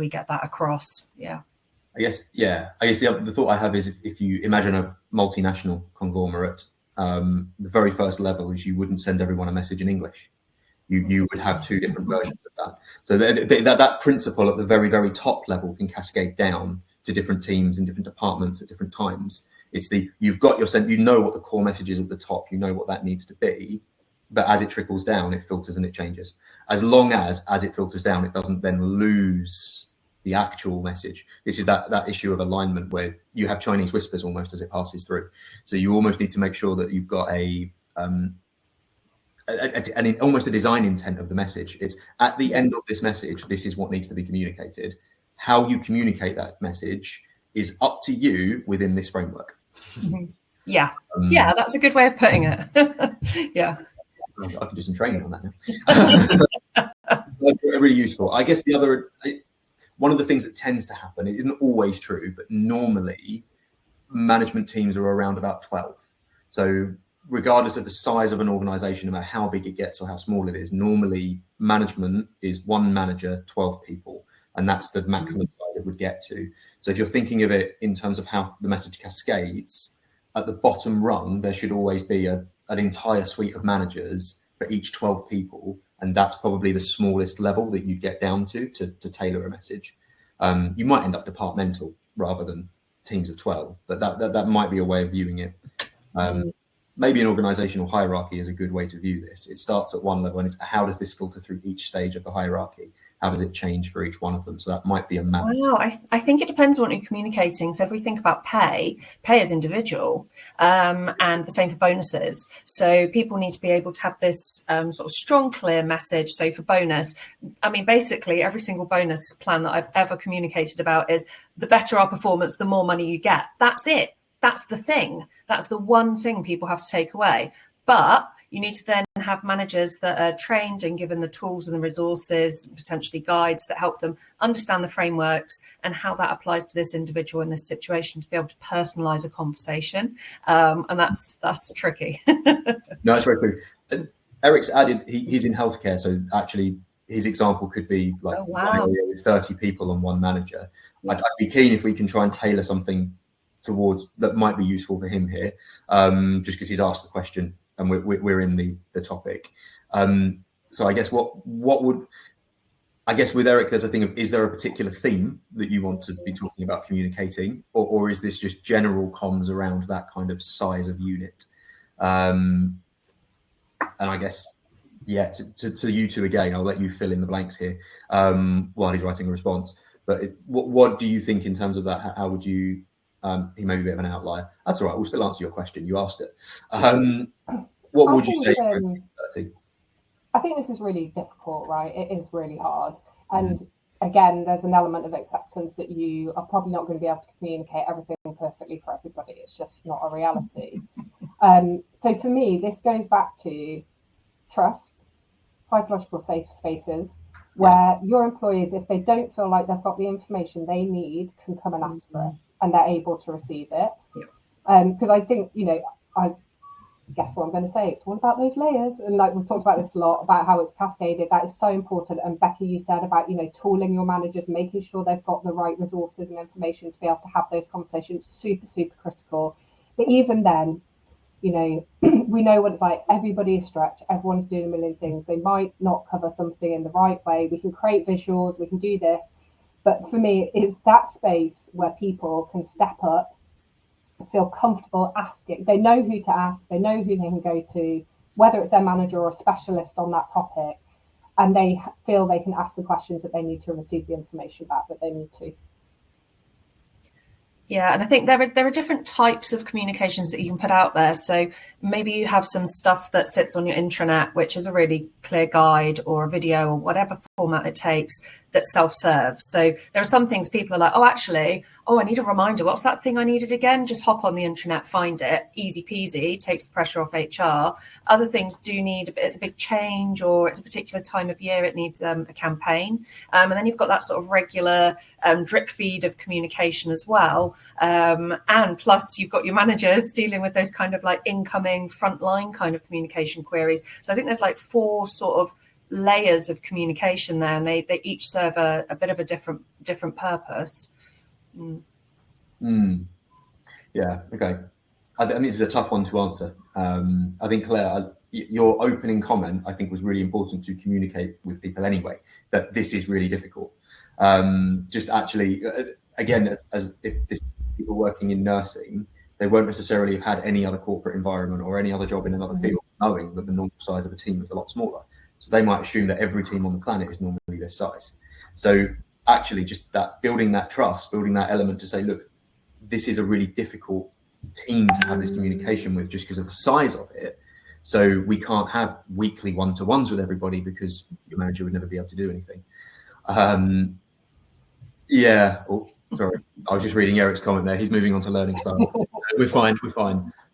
Speaker 2: get that across? I guess
Speaker 1: the thought I have is if you imagine a multinational conglomerate, the very first level is you wouldn't send everyone a message in English. You would have two different versions of that. So that principle at the very, very top level can cascade down to different teams and different departments at different times. It's you've got your you know what the core message is at the top, you know what that needs to be, but as it trickles down, it filters and it changes. As long as it filters down, it doesn't then lose the actual message. This is that issue of alignment where you have Chinese whispers almost as it passes through. So you almost need to make sure that you've got almost a design intent of the message. It's at the end of this message, this is what needs to be communicated. How you communicate that message is up to you within this framework.
Speaker 2: Yeah, that's a good way of putting it. Yeah.
Speaker 1: I can do some training on that now. That's really useful. I guess one of the things that tends to happen, it isn't always true, but normally management teams are around about 12. So regardless of the size of an organization, no matter how big it gets or how small it is, normally management is one manager, 12 people. And that's the maximum size it would get to. So if you're thinking of it in terms of how the message cascades, at the bottom rung, there should always be an entire suite of managers for each 12 people. And that's probably the smallest level that you get down to tailor a message. You might end up departmental rather than teams of 12, but that might be a way of viewing it. Maybe an organizational hierarchy is a good way to view this. It starts at one level and it's how does this filter through each stage of the hierarchy? How does it change for each one of them? So that might be a map.
Speaker 2: Wow, I think it depends on what you're communicating. So if we think about pay is individual, and the same for bonuses. So people need to be able to have this sort of strong, clear message. So for bonus, I mean, basically every single bonus plan that I've ever communicated about is the better our performance, the more money you get. That's it. That's the thing. That's the one thing people have to take away. But you need to then have managers that are trained and given the tools and the resources, potentially guides that help them understand the frameworks and how that applies to this individual in this situation to be able to personalize a conversation. And that's tricky.
Speaker 1: No, that's very true. Eric's added, he's in healthcare. So actually his example could be like with 30 people and one manager. I'd be keen if we can try and tailor something towards that might be useful for him here, just because he's asked the question and we're in the topic. So I guess what would, I guess with Eric, there's a thing of, is there a particular theme that you want to be talking about communicating, or is this just general comms around that kind of size of unit? And I guess, to you two again, I'll let you fill in the blanks here while he's writing a response. But what do you think in terms of that? How would you, he may be a bit of an outlier. That's all right. We'll still answer your question. You asked it. What would you say?
Speaker 3: I think this is really difficult, right? It is really hard. And again, there's an element of acceptance that you are probably not going to be able to communicate everything perfectly for everybody. It's just not a reality. So for me, this goes back to trust, psychological safe spaces, where your employees, if they don't feel like they've got the information they need, can come and ask for it and they're able to receive it. Because I think, I guess what I'm going to say, it's all about those layers. And like we've talked about this a lot, about how it's cascaded. That is so important. And Becky, you said about, tooling your managers, making sure they've got the right resources and information to be able to have those conversations, super, super critical. But even then, we know what it's like. Everybody is stretched. Everyone's doing a million things. They might not cover something in the right way. We can create visuals. We can do this. But for me, it's that space where people can step up, feel comfortable asking. They know who to ask. They know who they can go to, whether it's their manager or a specialist on that topic. And they feel they can ask the questions that they need to receive the information back that they need to.
Speaker 2: Yeah, and I think there are different types of communications that you can put out there. So maybe you have some stuff that sits on your intranet, which is a really clear guide or a video or whatever format it takes that's self-serve. So there are some things people are like, oh, actually, I need a reminder. What's that thing I needed again? Just hop on the intranet, find it, easy peasy, takes the pressure off HR. Other things do need, it's a big change, or it's a particular time of year, it needs a campaign. And then you've got that sort of regular drip feed of communication as well. And plus you've got your managers dealing with those kind of like incoming frontline kind of communication queries. So I think there's like 4 sort of layers of communication there, and they each serve a bit of a different purpose.
Speaker 1: Yeah, okay. I think this is a tough one to answer. I think, Claire, your opening comment, I think, was really important to communicate with people anyway, that this is really difficult. Just actually, again, as if this people working in nursing, they won't necessarily have had any other corporate environment or any other job in another field, knowing that the normal size of a team is a lot smaller. So they might assume that every team on the planet is normally this size. So actually just that building that trust, building that element to say, look, this is a really difficult team to have this communication with just because of the size of it. So we can't have weekly one-to-ones with everybody because your manager would never be able to do anything. Yeah. Oh, sorry. I was just reading Eric's comment there. He's moving on to learning styles. We're fine.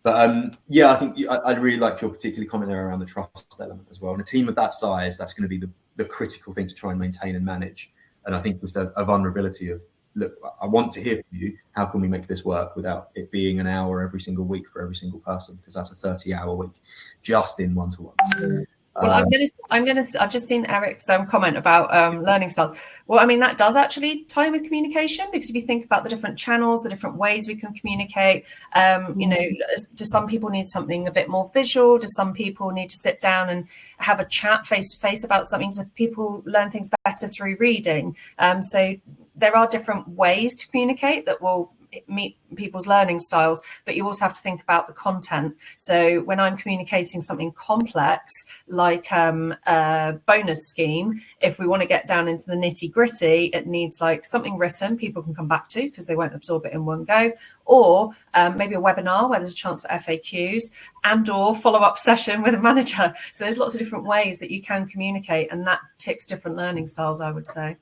Speaker 1: But yeah, I think I'd really liked your particular comment there around the trust element as well. And a team of that size, that's going to be the critical thing to try and maintain and manage. And I think just a vulnerability of, look, I want to hear from you. How can we make this work without it being an hour every single week for every single person? Because that's a 30-hour week just in one-to-ones.
Speaker 2: Well, I've just seen Eric's comment about learning styles. Well, I mean, that does actually tie in with communication, because if you think about the different channels, the different ways we can communicate, you know, do some people need something a bit more visual? Do some people need to sit down and have a chat face to face about something? So people learn things better through reading. So there are different ways to communicate that will meet people's learning styles, but you also have to think about the content. So when I'm communicating something complex like a bonus scheme, if we want to get down into the nitty gritty, it needs like something written people can come back to because they won't absorb it in one go, or maybe a webinar where there's a chance for FAQs, and or follow-up session with a manager. So there's lots of different ways that you can communicate, and that ticks different learning styles, I would say.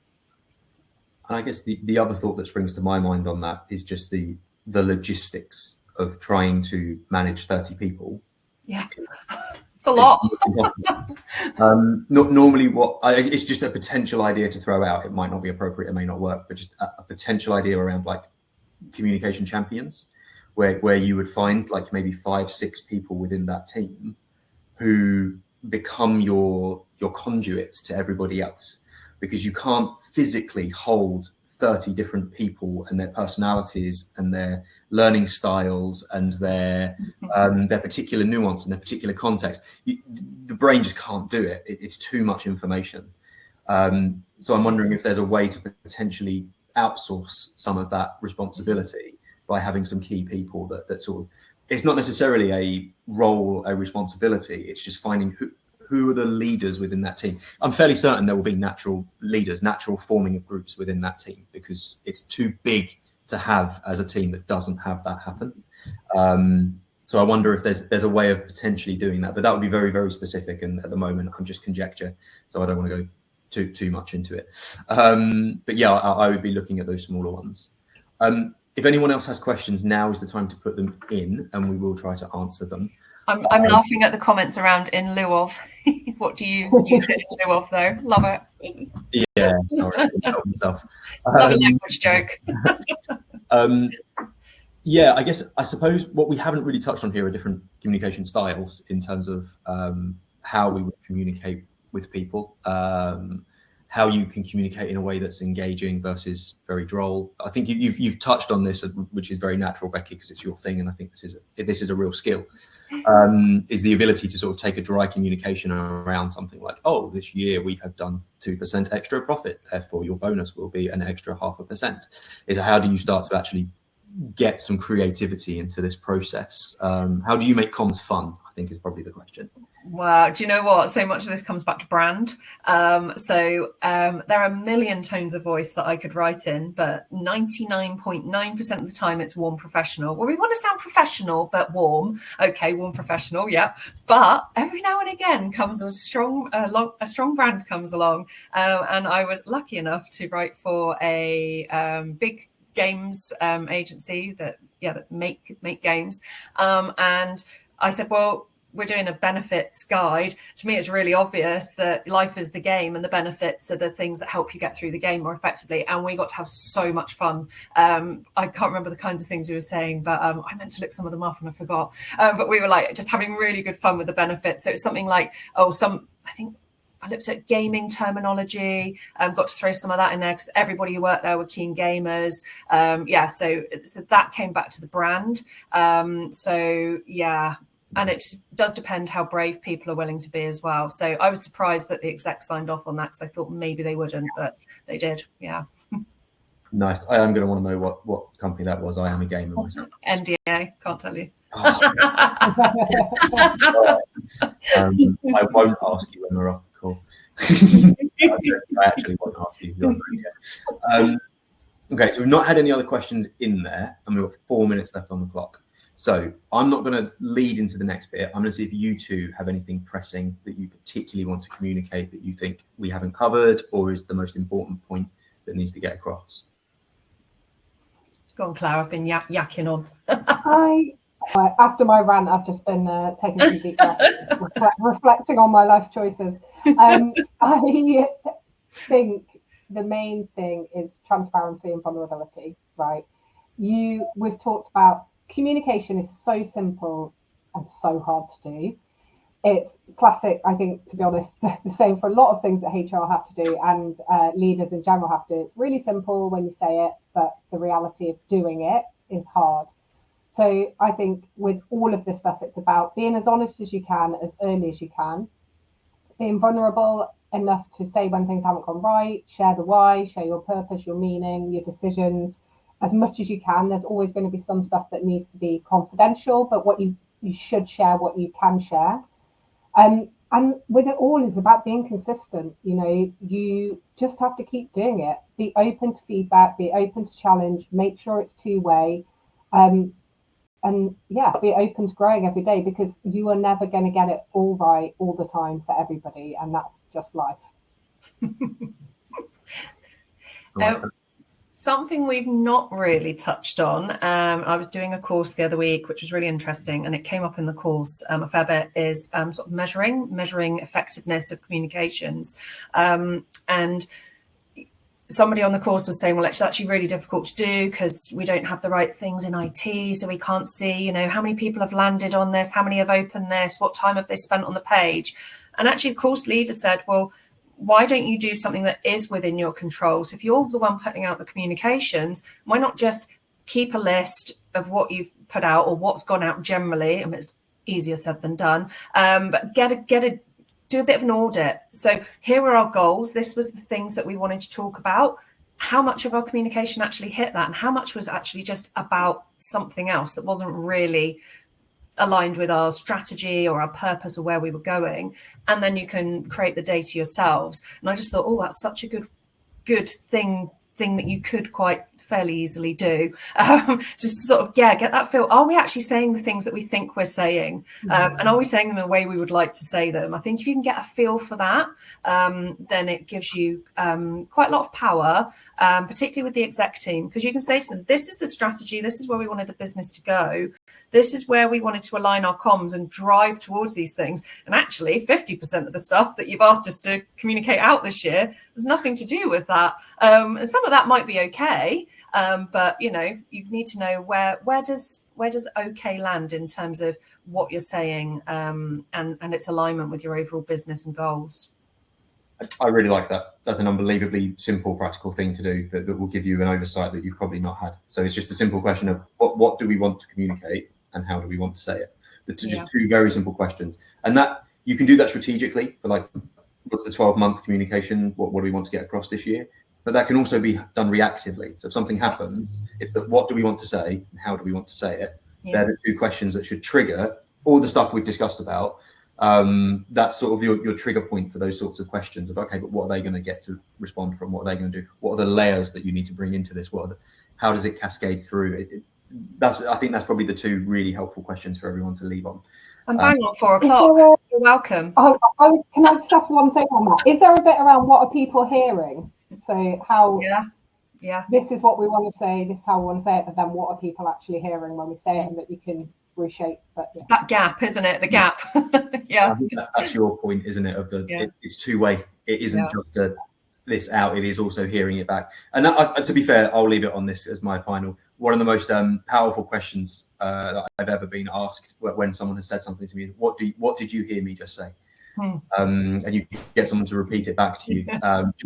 Speaker 1: And I guess the other thought that springs to my mind on that is just the logistics of trying to manage 30 people.
Speaker 2: Yeah, it's a lot.
Speaker 1: Normally it's just a potential idea to throw out. It might not be appropriate, it may not work, but just a potential idea around like communication champions, where you would find like maybe 5-6 people within that team who become your conduits to everybody else. Because you can't physically hold 30 different people and their personalities and their learning styles and their particular nuance and their particular context. The brain just can't do it. It's too much information. So I'm wondering if there's a way to potentially outsource some of that responsibility by having some key people that sort of, it's not necessarily a role, a responsibility. It's just finding who are the leaders within that team. I'm fairly certain there will be natural leaders, natural forming of groups within that team, because it's too big to have as a team that doesn't have that happen. So I wonder if there's a way of potentially doing that, but that would be very, very specific. And at the moment, I'm just conjecture, so I don't want to go too much into it. But yeah, I would be looking at those smaller ones. If anyone else has questions, now is the time to put them in, and we will try to answer them.
Speaker 2: I'm laughing at the comments around in lieu of. What do you use it in lieu of, though? Love it.
Speaker 1: Yeah, sorry, help myself.
Speaker 2: Love a language joke.
Speaker 1: Yeah, I suppose what we haven't really touched on here are different communication styles in terms of how we would communicate with people, how you can communicate in a way that's engaging versus very droll. I think you've touched on this, which is very natural, Becky, because it's your thing, and I think this is a real skill. Is the ability to sort of take a dry communication around something like, oh, this year we have done 2% extra profit, therefore your bonus will be an extra 0.5%. Is how do you start to actually get some creativity into this process? How do you make comms fun, I think is probably the question.
Speaker 2: Wow, do you know what? So much of this comes back to brand. There are a million tones of voice that I could write in, but 99.9% of the time it's warm professional. Well, we want to sound professional, but warm. Okay, warm professional, yeah. But every now and again comes a strong brand comes along. And I was lucky enough to write for a big games agency that make games. And I said, well, we're doing a benefits guide. To me, it's really obvious that life is the game and the benefits are the things that help you get through the game more effectively. And we got to have so much fun. I can't remember the kinds of things we were saying, but I meant to look some of them up and I forgot. But we were like just having really good fun with the benefits. So it's something like, I think I looked at gaming terminology, got to throw some of that in there because everybody who worked there were keen gamers. So that came back to the brand. And it does depend how brave people are willing to be as well. So I was surprised that the exec signed off on that because I thought maybe they wouldn't, but they did. Yeah.
Speaker 1: Nice. I am going to want to know what company that was. I am a gamer myself.
Speaker 2: NDA, can't tell you.
Speaker 1: I won't ask you when we're off the call. I actually won't ask you. Okay, so we've not had any other questions in there, and we've got 4 minutes left on the clock. So I'm not going to lead into the next bit. I'm going to see if you two have anything pressing that you particularly want to communicate that you think we haven't covered, or is the most important point that needs to get across.
Speaker 2: Go on, Claire. I've been yakking on.
Speaker 3: After my rant, I've just been taking some deep breaths, reflecting on my life choices. I think the main thing is transparency and vulnerability, right? We've talked about communication is so simple and so hard to do. It's classic, I think, to be honest, the same for a lot of things that HR have to do and leaders in general have to do. It's really simple when you say it, but the reality of doing it is hard. So I think with all of this stuff, it's about being as honest as you can, as early as you can, being vulnerable enough to say when things haven't gone right, share the why, share your purpose, your meaning, your decisions, as much as you can. There's always going to be some stuff that needs to be confidential, but what you should share, what you can share. And with it all is about being consistent. You just have to keep doing it. Be open to feedback, be open to challenge, make sure it's two-way. Be open to growing every day, because you are never going to get it all right all the time for everybody. And that's just life.
Speaker 2: Something we've not really touched on, I was doing a course the other week, which was really interesting, and it came up in the course a fair bit, is sort of measuring effectiveness of communications. And somebody on the course was saying, well, it's actually really difficult to do because we don't have the right things in IT, so we can't see, how many people have landed on this, how many have opened this, what time have they spent on the page. And actually the course leader said, well, why don't you do something that is within your control? So if you're the one putting out the communications, why not just keep a list of what you've put out or what's gone out generally? I mean, it's easier said than done, but do a bit of an audit. So here are our goals. This was the things that we wanted to talk about. How much of our communication actually hit that? And how much was actually just about something else that wasn't really aligned with our strategy or our purpose or where we were going? And then you can create the data yourselves. And I just thought, oh, that's such a good thing that you could quite fairly easily do, just to sort of get that feel. Are we actually saying the things that we think we're saying, and are we saying them in the way we would like to say them? I think if you can get a feel for that, then it gives you quite a lot of power, particularly with the exec team, because you can say to them, this is the strategy, this is where we wanted the business to go, this is where we wanted to align our comms and drive towards these things. And actually 50% of the stuff that you've asked us to communicate out this year has nothing to do with that, and some of that might be okay. But you need to know where does okay land in terms of what you're saying, and its alignment with your overall business and goals.
Speaker 1: I really like that. That's an unbelievably simple, practical thing to do that will give you an oversight that you've probably not had. So it's just a simple question of what do we want to communicate and how do we want to say it? Just two very simple questions. And that you can do that strategically for like, what's the 12-month communication? What do we want to get across this year? but that can also be done reactively. So if something happens, it's that what do we want to say and how do we want to say it? They're the two questions that should trigger all the stuff we've discussed about. That's sort of your trigger point for those sorts of questions of, okay, but what are they going to get to respond from? What are they going to do? What are the layers that you need to bring into this? How does it cascade through? I think that's probably the two really helpful questions for everyone to leave on.
Speaker 2: I'm bang on 4 o'clock. You're welcome.
Speaker 3: Can I just ask one thing on that? Is there a bit around what are people hearing? So how this is what we want to say, this is how we want to say it, and then what are people actually hearing when we say it, and that you can reshape. But
Speaker 2: that gap, isn't it? The gap.
Speaker 1: I think that's your point, isn't it? It's two-way. It isn't just this out, it is also hearing it back. And that, to be fair, I'll leave it on this as my final. One of the most powerful questions that I've ever been asked when someone has said something to me is, what did you hear me just say? And you get someone to repeat it back to you,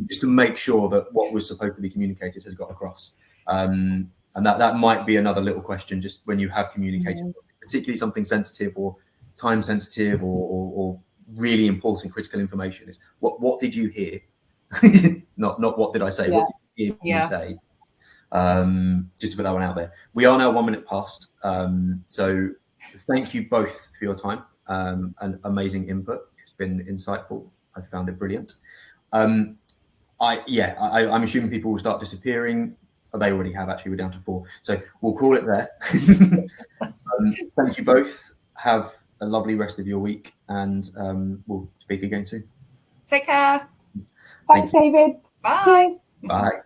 Speaker 1: just to make sure that what was supposed to be communicated has got across. And that might be another little question, just when you have communicated, particularly something sensitive or time sensitive or really important critical information, is what did you hear? not what did I say? What did you hear me say? Just to put that one out there. We are now 1 minute past, so thank you both for your time and amazing input. It's been insightful. I found it brilliant. I'm assuming people will start disappearing. They already have, actually. We're down to 4, so we'll call it there. Thank you both. Have a lovely rest of your week, and we'll speak again soon.
Speaker 2: Take care.
Speaker 3: Thanks, David.
Speaker 2: Bye.
Speaker 1: Bye.